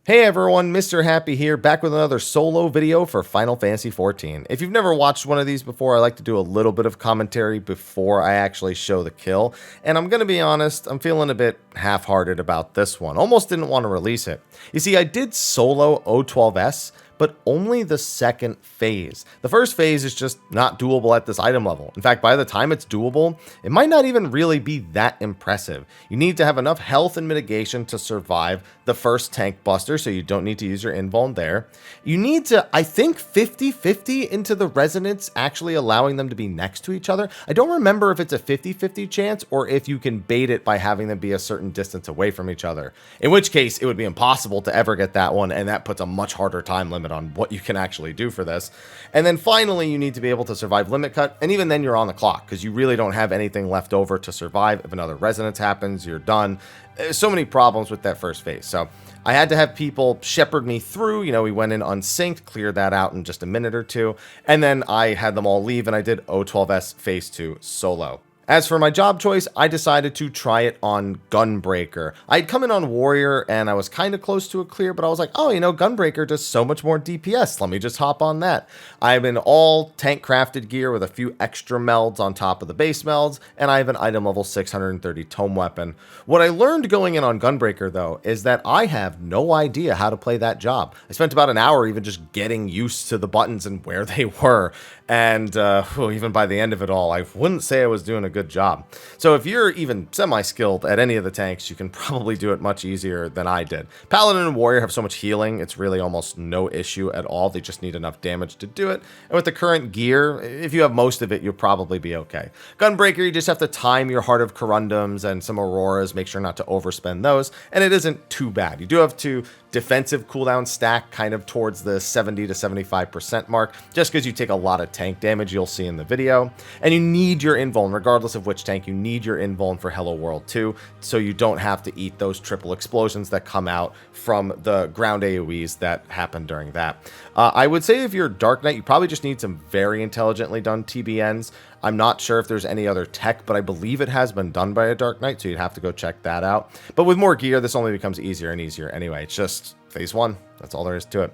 Hey everyone, Mr. Happy here, back with another solo video for Final Fantasy XIV. If you've never watched one of these before, I like to do a little bit of commentary before I actually show the kill. And I'm going to be honest, I'm feeling a bit half-hearted about this one. Almost didn't want to release it. You see, I did solo O12S, but only the second phase. The first phase is just not doable at this item level. In fact, by the time it's doable, it might not even really be that impressive. You need to have enough health and mitigation to survive the first tank buster, so you don't need to use your invuln there. You need to, I think, 50-50 into the resonance, actually allowing them to be next to each other. I don't remember if it's a 50-50 chance or if you can bait it by having them be a certain distance away from each other. In which case, it would be impossible to ever get that one, and that puts a much harder time limit on what you can actually do for this. And then finally, you need to be able to survive limit cut, and even then you're on the clock because you really don't have anything left over to survive. If another resonance happens, you're done. There's so many problems with that first phase. So I had to have people shepherd me through. You know, we went in unsynced, cleared that out in just a minute or two, and then I had them all leave and I did O12S phase 2 solo. As for my job choice, I decided to try it on Gunbreaker. I'd come in on Warrior and I was kind of close to a clear, but I was like, oh, you know, Gunbreaker does so much more DPS. Let me just hop on that. I'm in all tank crafted gear with a few extra melds on top of the base melds, and I have an item level 630 tome weapon. What I learned going in on Gunbreaker, though, is that I have no idea how to play that job. I spent about an hour even just getting used to the buttons and where they were. And even by the end of it all, I wouldn't say I was doing a good job. So if you're even semi-skilled at any of the tanks, you can probably do it much easier than I did. Paladin and Warrior have so much healing, it's really almost no issue at all. They just need enough damage to do it. And with the current gear, if you have most of it, you'll probably be okay. Gunbreaker, you just have to time your Heart of Corundums and some Auroras, make sure not to overspend those, and it isn't too bad. You do have to defensive cooldown stack kind of towards the 70 to 75% mark, just because you take a lot of tank damage, you'll see in the video. And you need your invuln, regardless of which tank, you need your invuln for Hello World 2, so you don't have to eat those triple explosions that come out from the ground AoEs that happen during that. I would say if you're Dark Knight, you probably just need some very intelligently done TBNs. I'm not sure if there's any other tech, but I believe it has been done by a Dark Knight, so you'd have to go check that out. But with more gear, this only becomes easier and easier anyway. It's just phase 1. That's all there is to it.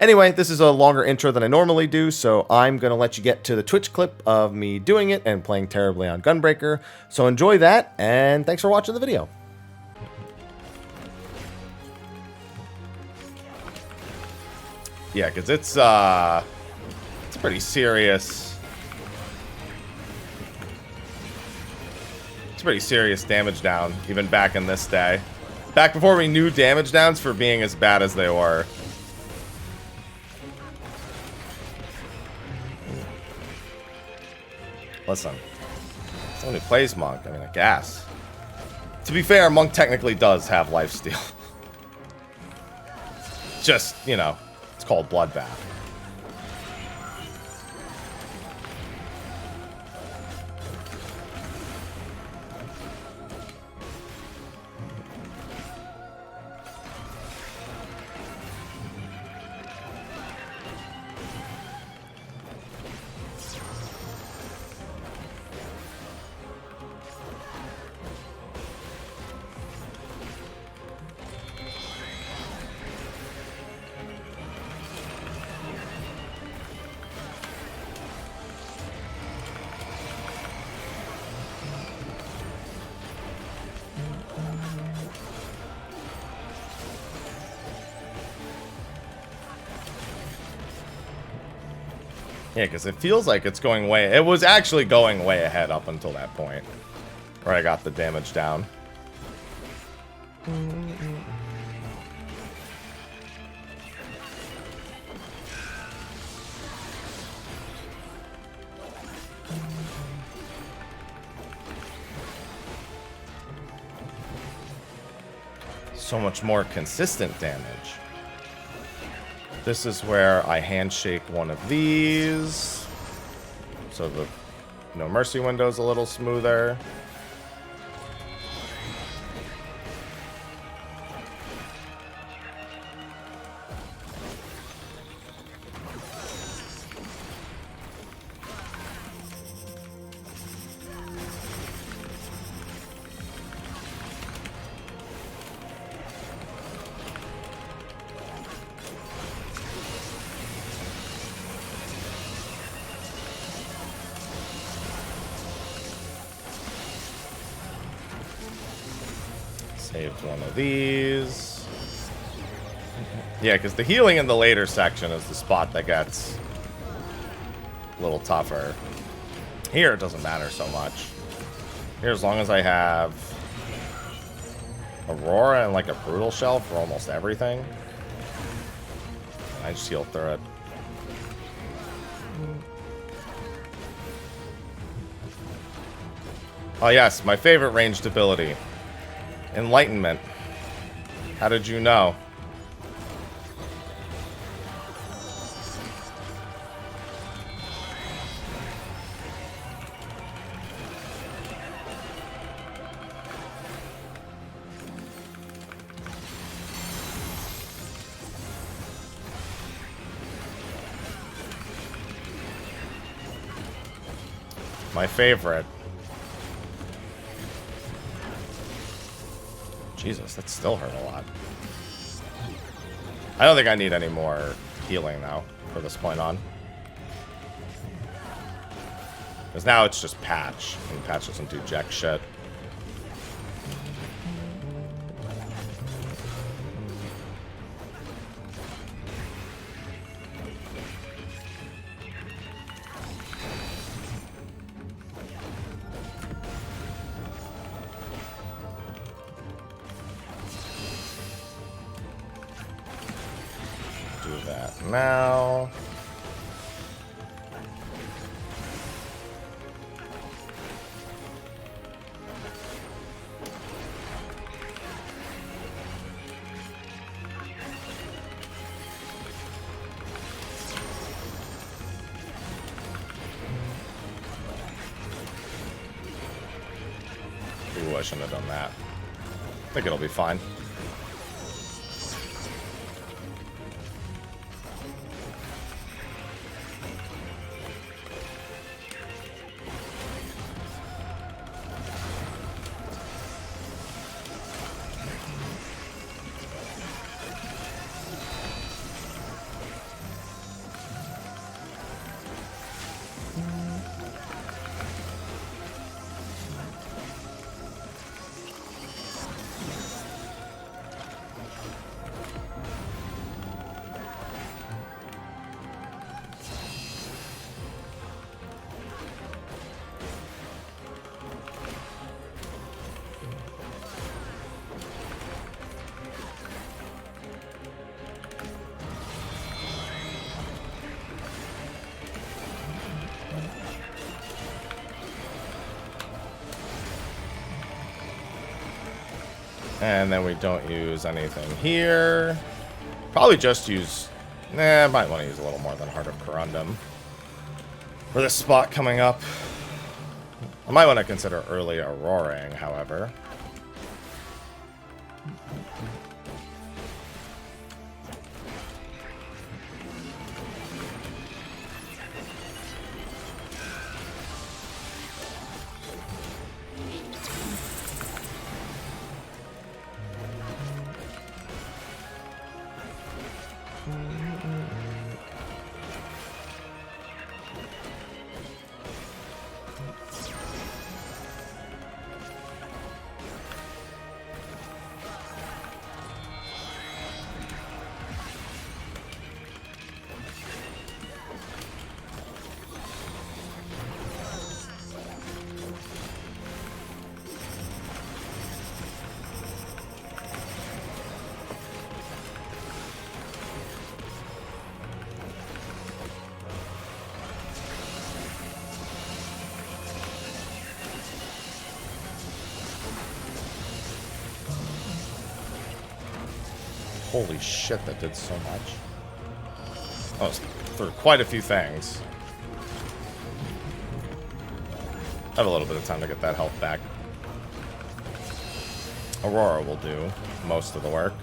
Anyway, this is a longer intro than I normally do, so I'm going to let you get to the Twitch clip of me doing it and playing terribly on Gunbreaker. So enjoy that, and thanks for watching the video. Yeah, because it's pretty serious. It's pretty serious damage down, even back in this day. Back before we knew damage downs for being as bad as they were. Listen, someone who plays Monk, I mean, I guess. To be fair, Monk technically does have lifesteal. Just, you know, it's called Bloodbath. Yeah, because it feels like it's going way... It was actually going way ahead up until that point, where I got the damage down. So much more consistent damage. This is where I handshake one of these, so the No Mercy window's a little smoother. Saved one of these. Yeah, because the healing in the later section is the spot that gets a little tougher. Here, it doesn't matter so much. Here, as long as I have Aurora and like a Brutal Shell for almost everything, I just heal through it. Oh yes, my favorite ranged ability. Enlightenment. How did you know? My favorite. Jesus, that still hurt a lot. I don't think I need any more healing now for this point on. Because now it's just Patch, and Patch doesn't do jack shit. Now, ooh, I shouldn't have done that. I think it'll be fine. And then we don't use anything here. Probably just use... Nah, might want to use a little more than Heart of Corundum for this spot coming up. I might want to consider early Auroraing, however. Holy shit, that did so much. Oh, it's for quite a few things. I have a little bit of time to get that health back. Aurora will do most of the work.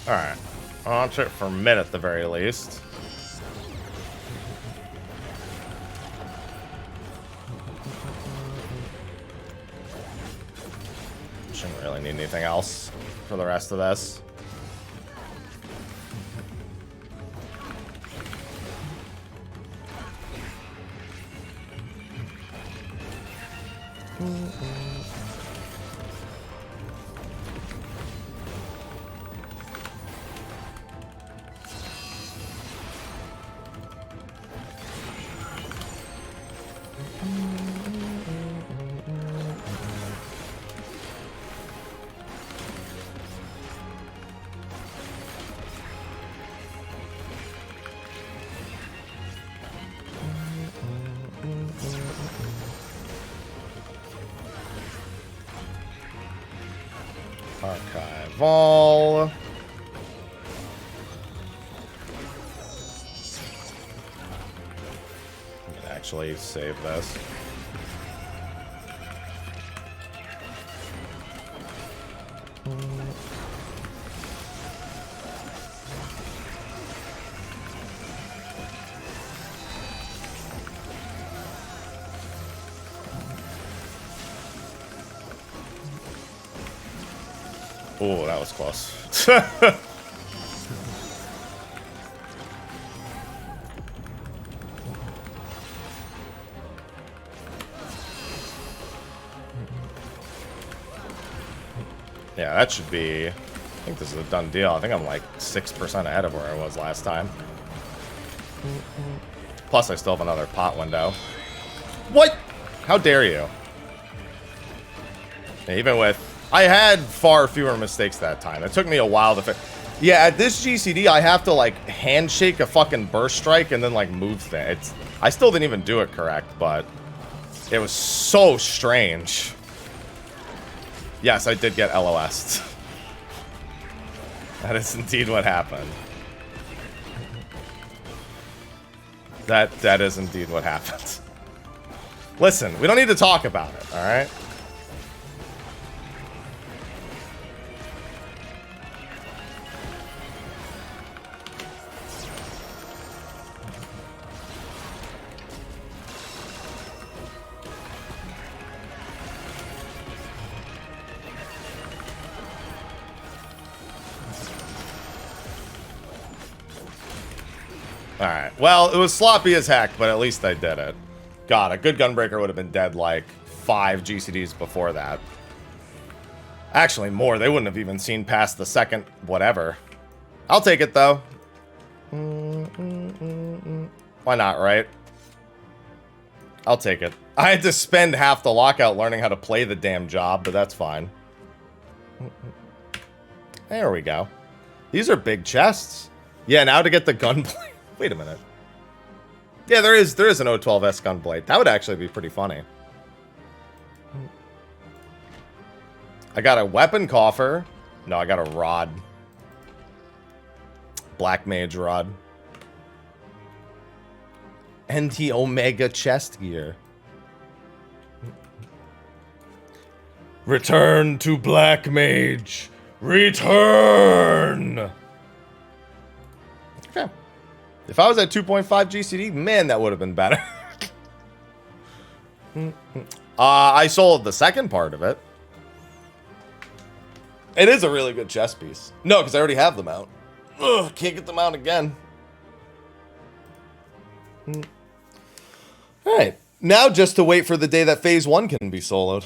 Alright. Launch it for mid at the very least. Shouldn't really need anything else for the rest of this. Archive all. I can actually save this. Oh, that was close. Yeah, that should be... I think this is a done deal. I think I'm like 6% ahead of where I was last time. Plus, I still have another pot window. What? How dare you? Yeah, even with... I had far fewer mistakes that time. It took me a while to fix. Yeah, at this GCD, I have to, like, handshake a fucking burst strike and then, like, move things. I still didn't even do it correct, but it was so strange. Yes, I did get LOS'd. That is indeed what happened. That is indeed what happened. Listen, we don't need to talk about it, alright? Alright, well, it was sloppy as heck, but at least I did it. God, a good Gunbreaker would have been dead like 5 GCDs before that. Actually, more. They wouldn't have even seen past the second whatever. I'll take it, though. Why not, right? I'll take it. I had to spend half the lockout learning how to play the damn job, but that's fine. There we go. These are big chests. Yeah, now to get the gunblade. Wait a minute. Yeah, there is an O12S gunblade. That would actually be pretty funny. I got a weapon coffer. No, I got a rod. Black mage rod. NT Omega chest gear. Return to Black Mage. Return! Okay. If I was at 2.5 GCD, man, that would have been better. I sold the second part of it. It is a really good chest piece. No, because I already have them out. Ugh, can't get them out again. Alright. Now just to wait for the day that Phase 1 can be soloed.